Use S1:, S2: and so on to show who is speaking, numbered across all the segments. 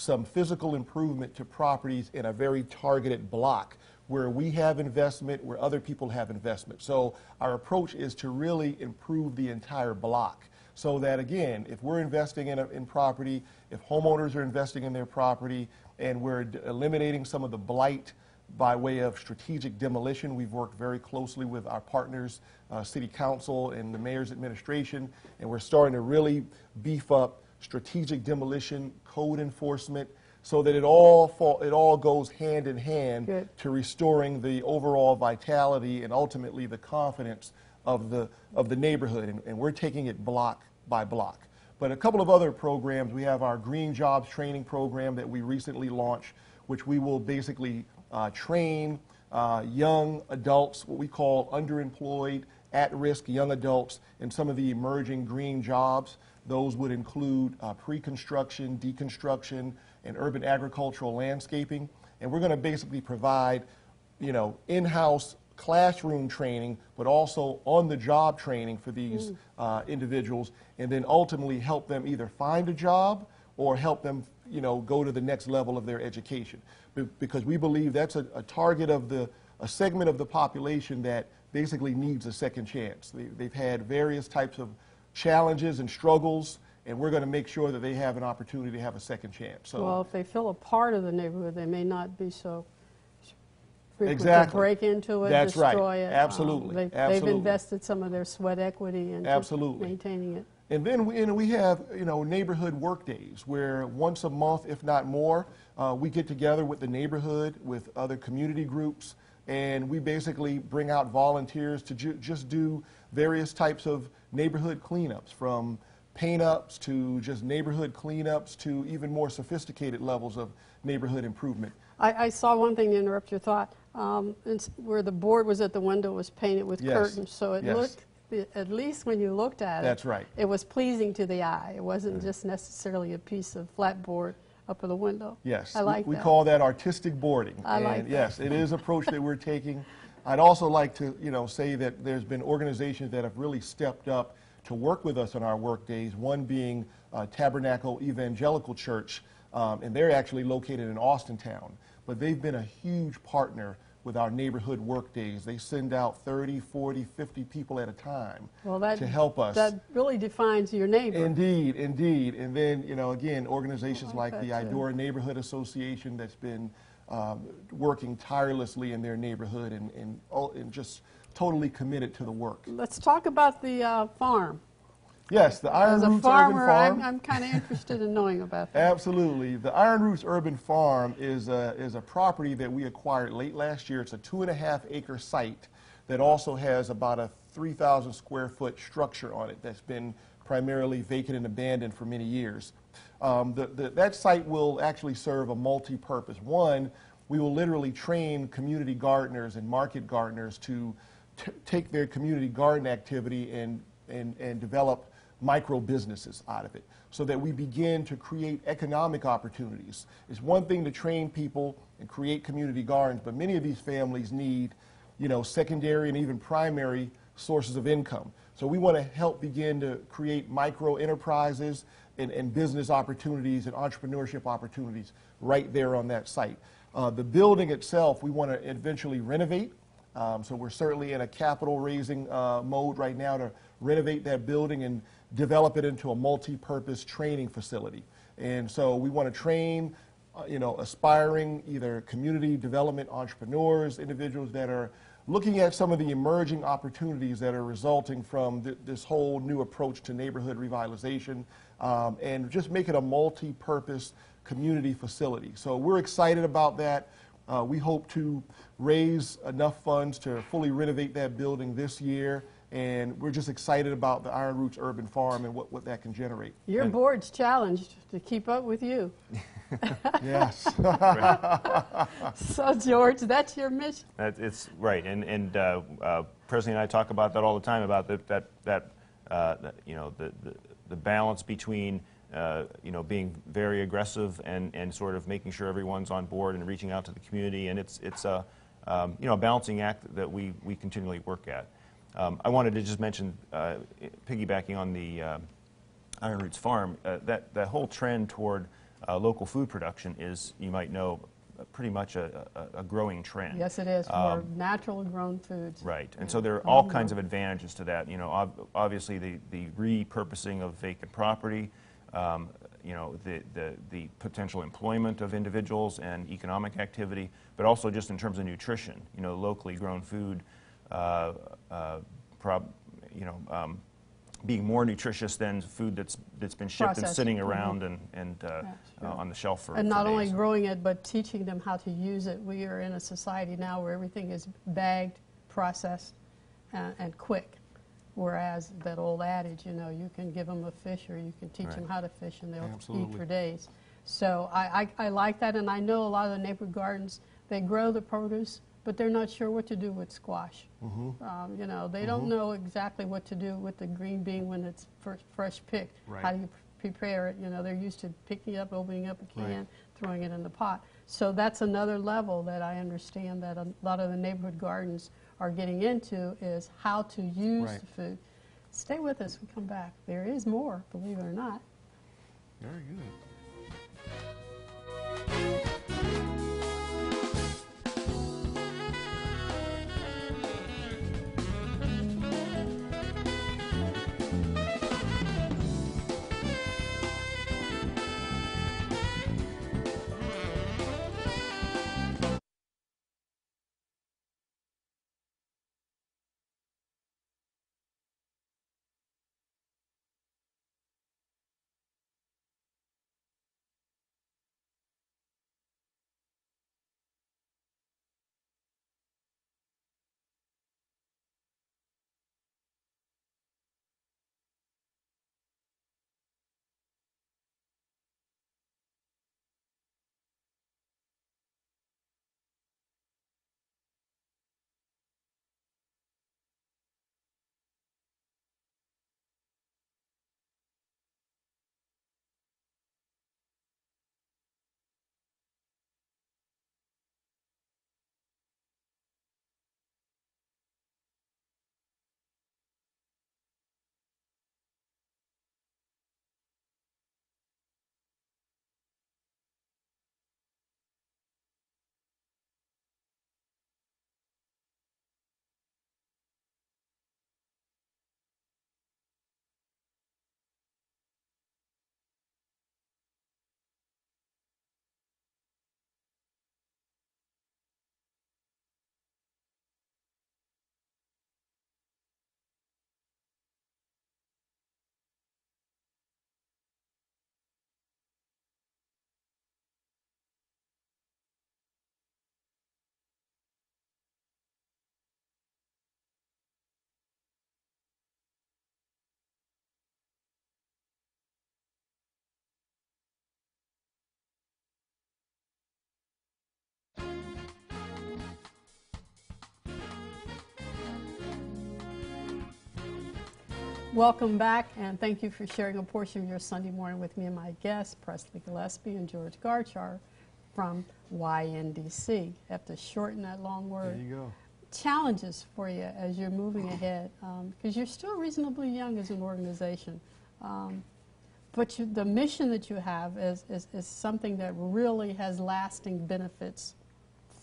S1: some physical improvement to properties in a very targeted block where we have investment, where other people have investment. So our approach is to really improve the entire block so that, again, if we're investing in property, if homeowners are investing in their property, and we're eliminating some of the blight by way of strategic demolition. We've worked very closely with our partners, City Council and the Mayor's administration, and we're starting to really beef up strategic demolition, code enforcement, so that it all goes hand in hand to restoring the overall vitality and ultimately the confidence of the neighborhood. And we're taking it block by block. But a couple of other programs, we have our Green Jobs Training Program that we recently launched, which we will basically train young adults, what we call underemployed, at-risk young adults in some of the emerging green jobs. Those would include pre-construction, deconstruction, and urban agricultural landscaping. And we're going to basically provide, in-house classroom training, but also on-the-job training for these individuals, and then ultimately help them either find a job or help them, go to the next level of their education. Because we believe that's a target of a segment of the population that basically needs a second chance. They've had various types of challenges and struggles, and we're going to make sure that they have an opportunity to have a second chance. So,
S2: well, if they feel a part of the neighborhood, they may not be so frequent
S1: exactly.
S2: to break into it,
S1: That's
S2: destroy
S1: right.
S2: it.
S1: Absolutely.
S2: They've invested some of their sweat equity into
S1: Absolutely.
S2: maintaining it.
S1: And then we have neighborhood work days where once a month, if not more, we get together with the neighborhood, with other community groups, and we basically bring out volunteers to just do various types of neighborhood cleanups, from paint-ups to just neighborhood cleanups to even more sophisticated levels of neighborhood improvement.
S2: I saw one thing, to interrupt your thought, where the board was at the window was painted with curtains, so it looked, at least when you looked at it,
S1: that's right.
S2: It was pleasing to the eye. It wasn't just necessarily a piece of flat board up in the window.
S1: Yes,
S2: I like
S1: we
S2: that.
S1: call that artistic boarding.
S2: I like that.
S1: Yes, it is an approach that we're taking. I'd also like to, say that there's been organizations that have really stepped up to work with us on our work days, one being Tabernacle Evangelical Church, and they're actually located in Austintown. But they've been a huge partner with our neighborhood work days. They send out 30, 40, 50 people at a time to help us.
S2: That really defines your neighbor.
S1: Indeed, indeed. And then, again, organizations like the Idora Neighborhood Association that's been working tirelessly in their neighborhood and just totally committed to the work.
S2: Let's talk about the farm.
S1: Yes, the Iron Roots Urban Farm.
S2: As a farmer, I'm kind of interested in knowing about that.
S1: Absolutely. The Iron Roots Urban Farm is a property that we acquired late last year. It's a 2.5-acre site that also has about a 3,000 square foot structure on it that's been primarily vacant and abandoned for many years. That site will actually serve a multi-purpose. One, we will literally train community gardeners and market gardeners to take their community garden activity and develop micro businesses out of it, so that we begin to create economic opportunities. It's one thing to train people and create community gardens, but many of these families need, secondary and even primary sources of income. So we want to help begin to create micro enterprises and business opportunities and entrepreneurship opportunities right there on that site. The building itself, we want to eventually renovate. So we're certainly in a capital raising mode right now to renovate that building and develop it into a multi-purpose training facility. And so we want to train, aspiring either community development entrepreneurs, individuals that are looking at some of the emerging opportunities that are resulting from this whole new approach to neighborhood revitalization, and just make it a multi-purpose community facility. So we're excited about that. We hope to raise enough funds to fully renovate that building this year, and we're just excited about the Iron Roots Urban Farm and what that can generate.
S2: Your board's challenged to keep up with you.
S1: Yes.
S2: So, George, that's your mission.
S3: It's right, and President and I talk about that all the time, about the balance between being very aggressive and sort of making sure everyone's on board and reaching out to the community, and it's a balancing act that we continually work at. I wanted to just mention, piggybacking on the Iron Roots Farm, that whole trend toward local food production is, you might know, pretty much a growing trend.
S2: Yes, it is, for natural grown foods.
S3: Right, and so there are all kinds of advantages to that. You know, obviously the repurposing of vacant property, you know, the potential employment of individuals and economic activity, but also just in terms of nutrition. You know, locally grown food, being more nutritious than food that's been shipped and sitting around on the shelf for
S2: And not
S3: days.
S2: only growing it, but teaching them how to use it. We are in a society now where everything is bagged, processed, and quick. Whereas that old adage, you know, you can give them a fish or you can teach them how to fish and they'll eat for days. So I like that, and I know a lot of the neighborhood gardens, they grow the produce, but they're not sure what to do with squash. You know, they don't know exactly what to do with the green bean when it's fresh picked. How do you prepare it? You know, they're used to picking it up, opening up a can, throwing it in the pot. So that's another level that I understand that a lot of the neighborhood gardens are getting into, is how to use the food. Stay with us, we come back. There is more, believe it or not.
S1: Very good.
S2: Welcome back, and thank you for sharing a portion of your Sunday morning with me and my guests, Presley Gillespie and George Garchar from YNDC. Have to shorten that long word.
S1: There you go.
S2: Challenges for you as you're moving ahead, because you're still reasonably young as an organization. But the mission that you have is something that really has lasting benefits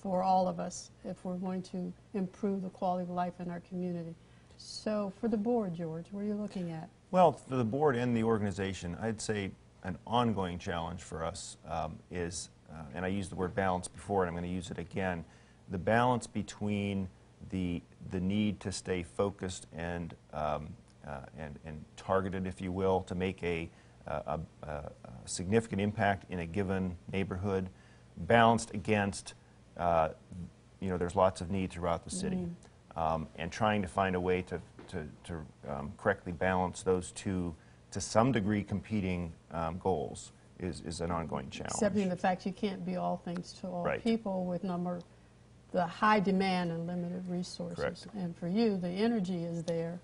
S2: for all of us if we're going to improve the quality of life in our community. So for the board, George, what are you looking at?
S3: Well, for the board and the organization, I'd say an ongoing challenge for us is, and I used the word balance before and I'm going to use it again, the balance between the need to stay focused and targeted, if you will, to make a significant impact in a given neighborhood, balanced against, you know, there's lots of need throughout the city. And trying to find a way to correctly balance those two, to some degree, competing goals is an ongoing challenge.
S2: Accepting the fact you can't be all things to all people with the high demand and limited resources.
S3: Correct.
S2: And for you, the energy is there.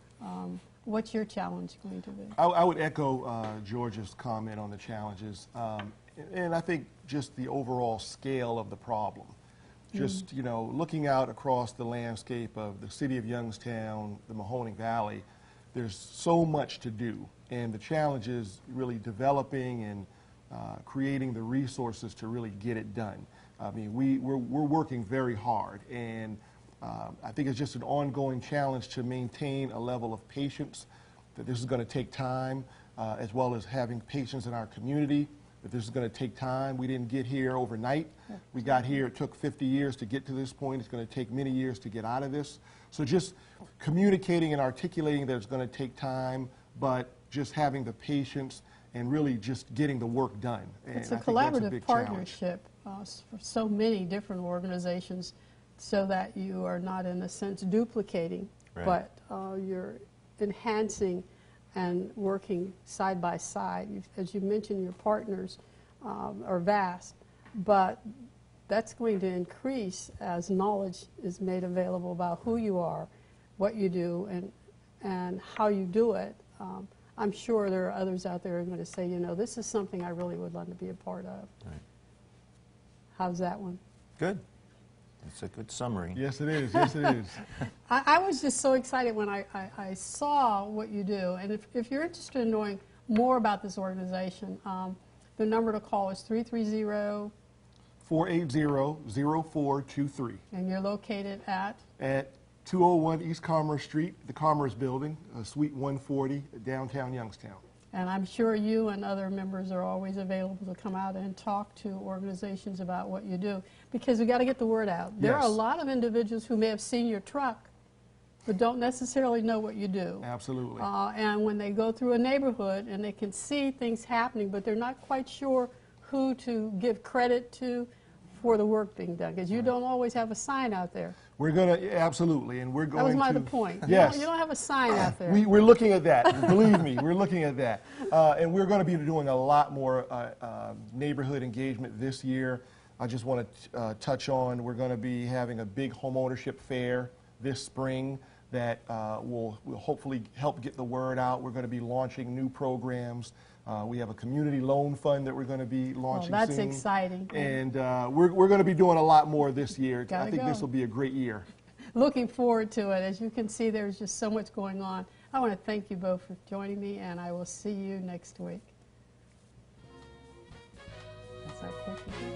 S2: What's your challenge going to be?
S1: I would echo George's comment on the challenges, and I think just the overall scale of the problem. Just, you know, looking out across the landscape of the city of Youngstown, the Mahoning Valley, there's so much to do. And the challenge is really developing and creating the resources to really get it done. I mean, we're working very hard, and I think it's just an ongoing challenge to maintain a level of patience, that this is going to take time, as well as having patience in our community, that this is going to take time. We didn't get here overnight. We got here, it took 50 years to get to this point. It's going to take many years to get out of this. So just communicating and articulating that it's going to take time, but just having the patience and really just getting the work done. And
S2: it's a
S1: I think that's
S2: collaborative
S1: big
S2: partnership for so many different organizations, so that you are not, in a sense, duplicating,
S3: Right.
S2: but you're enhancing and working side by side. As you mentioned, your partners are vast, but that's going to increase as knowledge is made available about who you are, what you do, and how you do it. I'm sure there are others out there who are going to say, you know, this is something I really would love to be a part of.
S3: Right.
S2: How's that one?
S3: Good. It's a good summary.
S1: Yes, it is. Yes, it is.
S2: I was just so excited when I saw what you do. And if you're interested in knowing more about this organization, the number to call is 330.
S1: 480-0423.
S2: And you're located at?
S1: At 201 East Commerce Street, the Commerce Building, Suite 140, downtown Youngstown.
S2: And I'm sure you and other members are always available to come out and talk to organizations about what you do, because we've got to get the word out. There are a
S1: Yes.
S2: lot of individuals who may have seen your truck but don't necessarily know what you do.
S1: Absolutely.
S2: And when they go through a neighborhood and they can see things happening, but they're not quite sure who to give credit to for the work being done, because you don't always have a sign out there.
S1: We're going to, absolutely, and we're going
S2: That was
S1: to...
S2: the point.
S1: Yes.
S2: You don't have a sign out there.
S1: We're looking at that. Believe me, we're looking at that. And we're going to be doing a lot more neighborhood engagement this year. I just want to touch on, we're going to be having a big homeownership fair this spring that will hopefully help get the word out. We're going to be launching new programs. We have a community loan fund that we're going to be launching soon.
S2: That's exciting.
S1: And we're going to be doing a lot more this year.
S2: Gotta
S1: I think
S2: go.
S1: this will be a great year.
S2: Looking forward to it. As you can see, there's just so much going on. I want to thank you both for joining me, and I will see you next week. That's our cookie.